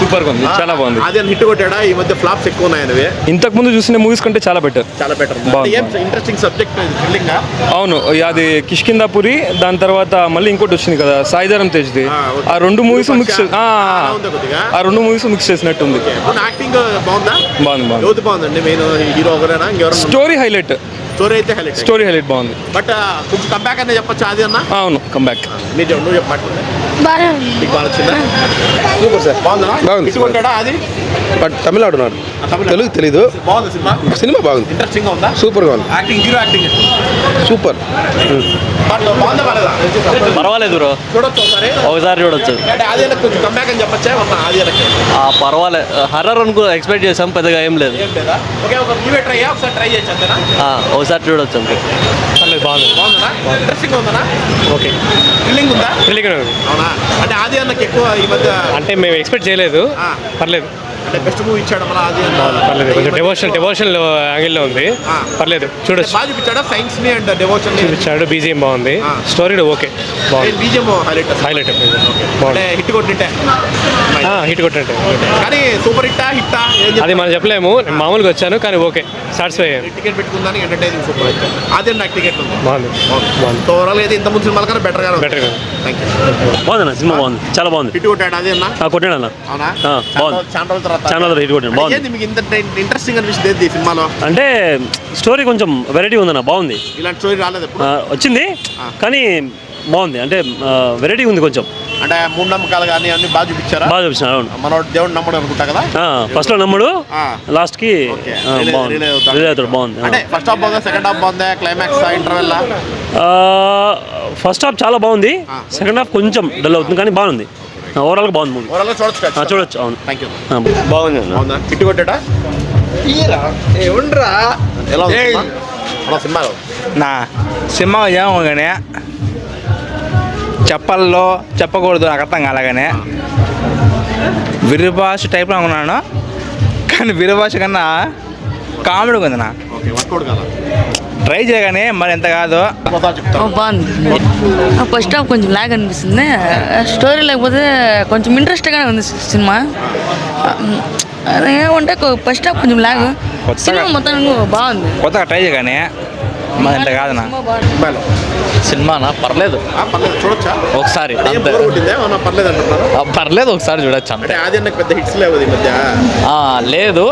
Super గా ఉంది, చాలా బాగుంది. అదే హిట్ కొట్టాడా? ఈ మధ్య ఫ్లాప్స్ ఎక్కువ ఉన్నాయి. ఇంతకు ముందు చూసిన మూవీస్ కంటే చాలా బెటర్. Interesting subject. అవును, అది కిష్కిందాపురి, దాని తర్వాత మళ్ళీ ఇంకోటి వచ్చింది కదా సాయిధరం తేజ్ది. ఆ రెండు మూవీస్ మిక్స్ చేసినట్టుంది. యాక్టింగ్ బాగుందా? బాగుంది. బాగుందండి. మెయిన్ హీరో ఒకరేనా? స్టోరీ హైలైట్ బాగుంది. బట్ కొంచెం కంబ్యాక్ అనే చెప్పొచ్చు అది అన్న. అవును, కంబ్యాక్. నువ్వు చెప్పమంటుంది సూపర్ సార్. బాగుందా? అది బట్ తమిళనాడు నాడు, తెలుగు తెలీదు. బాగుంది సినిమా బాగుంది, ఇంట్రెస్టింగ్ ఉందా? సూపర్ గా ఉంది. Hero acting super. పర్వాలేదు బ్రో, చూడొచ్చు ఒకసారి చూడొచ్చు. అది కొంచెం కంబ్యాక్ అని చెప్పొచ్చా? అది పర్వాలేదు, హర్రర్ అనుకో ఎక్స్పెక్ట్ చేసాం, పెద్దగా ఏం లేదు. ఒకసారి ట్రై చేయొచ్చు అంతేనా? ఒకసారి చూడొచ్చు అంతే. బాగుందా? ఇంట్రెస్టింగ్ ఉందా? ఓకే. థ్రిల్లింగ్ ఉందా? అవునా? అంటే ఆది అన్నకి ఎక్కువ ఈ మధ్య అంటే మేము ఎక్స్పెక్ట్ చేయలేదు. పర్లేదు. అంటే బెస్ట్ మూవీ ఇచ్చాడు మన ఆది అన్న. పర్లేదు, కొంచెం డివోషన్ యాంగిల్లో ఉంది. పర్లేదు, చూడొచ్చు. బాగా చూపించాడా సైన్స్ ని అండ్ డివోషన్ ని? చూపించాడు. బీజిఎం బాగుంది, స్టోరీ ఓకే బాగుంది. బీజిఎం హైలైట్ బాగుంది. హిట్ కొట్టింటే హిట్ కొట్టినట్టే. కానీ సూపర్ హిట్టా అది మనం చెప్పలేము. మామూలుగా వచ్చాను కానీ ఓకే, సాటిస్ఫై అయ్యాను. టికెట్ పెట్టుకుందాని ఎంటర్టైనింగ్ సూపర్ హిట్. అదే నాకు టికెట్ ఉంది. బాగుంది. ఓవరాల్ అయితే ఇంత ముందు సినిమాల కన్నా బెటర్ గా బెటర్. బాగుందన్న, సినిమా బాగుంది, చాలా బాగుంది. హిట్ కొట్టాడు అదే అన్న. కొట్టాడన్న. అవునా? బాగుంది. చాలా హిట్ కొట్టాడు. బాగుంది. మీకు ఇంత ఇంట్రెస్టింగ్ అనిపిస్తుంది ఈ సినిమాలో? అంటే స్టోరీ కొంచెం వెరైటీ ఉందన్న, బాగుంది. ఇలాంటి స్టోరీ రాలేదు వచ్చింది కానీ బాగుంది. అంటే వెరైటీ ఉంది కొంచెం. అంటే మూఢనమ్మకాలు కానీ అన్ని బాగా చూపించారా? బాగా చూపించారు. అవును, మన దేవుడు నమ్మడు అనుకుంటా కదా. ఫస్ట్ లో నమ్ముడు, లాస్ట్ కి రిలీజ్ అవుతాడు. బాగుంది. అంటే ఫస్ట్ హాఫ్ బాగుందా? సెకండ్ హాఫ్ బాగుందా? Climax interval? ఫస్ట్ హాఫ్ చాలా బాగుంది, సెకండ్ హాఫ్ కొంచెం డల్ అవుతుంది కానీ బాగుంది. ఓవరాల్ గా బాగుంది మూవీ. చూడొచ్చు. అవును, థ్యాంక్ యూ. బాగుంది. హిట్ కొట్టాడా? ఎలా సినిమాలో? నా సినిమా ఏమోగానే చెప్పల్లో చెప్పకూడదు, నాకు అర్థం కాలేగానే విరుభాష టైప్లో అనుకున్నాను, కానీ విరుభాష కన్నా కామెడీ ఉంది. నా ట్రై చేయగానే మరి ఎంత కాదు. బాగుంది. ఫస్ట్ హాఫ్ కొంచెం లాగ్ అనిపిస్తుంది, స్టోరీ లేకపోతే కొంచెం ఇంట్రెస్ట్గానే ఉంది సినిమా. ఏమంటే ఫస్ట్ హాఫ్ కొంచెం లాగ్, సినిమా మొత్తం బాగుంది. కొత్తగా ట్రై చేయగానే మరి ఎంత కాదనా. సినిమానా పర్లేదు, చూడొచ్చా ఒకసారి. పర్లేదు, ఒకసారి చూడొచ్చు. లేదు,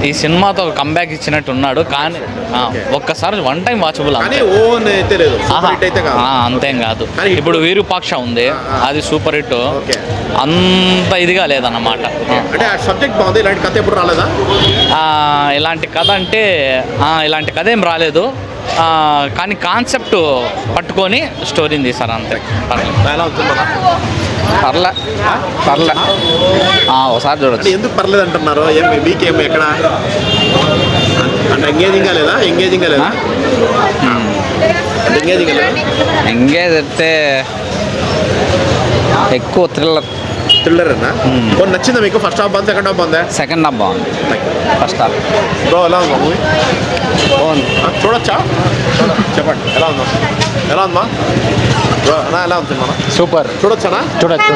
ఈ సినిమాతో కంబ్యాక్ ఇచ్చినట్టు ఉన్నాడు, కానీ ఒక్కసారి వన్ టైం వాచబుల్. అంతేం కాదు. ఇప్పుడు వీరూపాక్ష ఉంది, అది సూపర్ హిట్. అంత ఇదిగా లేదన్నమాట. ఇలాంటి కథ అంటే ఇలాంటి కథ ఏం రాలేదు, కానీ కాన్సెప్ట్ పట్టుకొని స్టోరీని తీసారు అంతే. పర్లే ఒకసారి చూడొచ్చు. ఎందుకు పర్లేదు అంటున్నారు? ఎక్కడ అంటే ఎంగేజ్ అయితే ఎక్కువ థ్రిల్లర్ అన్నా. నచ్చిందా మీకు? ఫస్ట్ హాఫ్ బాగుంది, సెకండ్ హాఫ్ బాగుందా? సెకండ్ హాఫ్ బాగుంది. ఫస్ట్ హాఫ్ బ్రో ఎలా ఉందా మూవీ? చూడొచ్చా? చెప్పండి ఎలా ఉందా? బ్రో ఎలా ఉంది సినిమా? సూపర్. చూడొచ్చానా? చూడొచ్చు.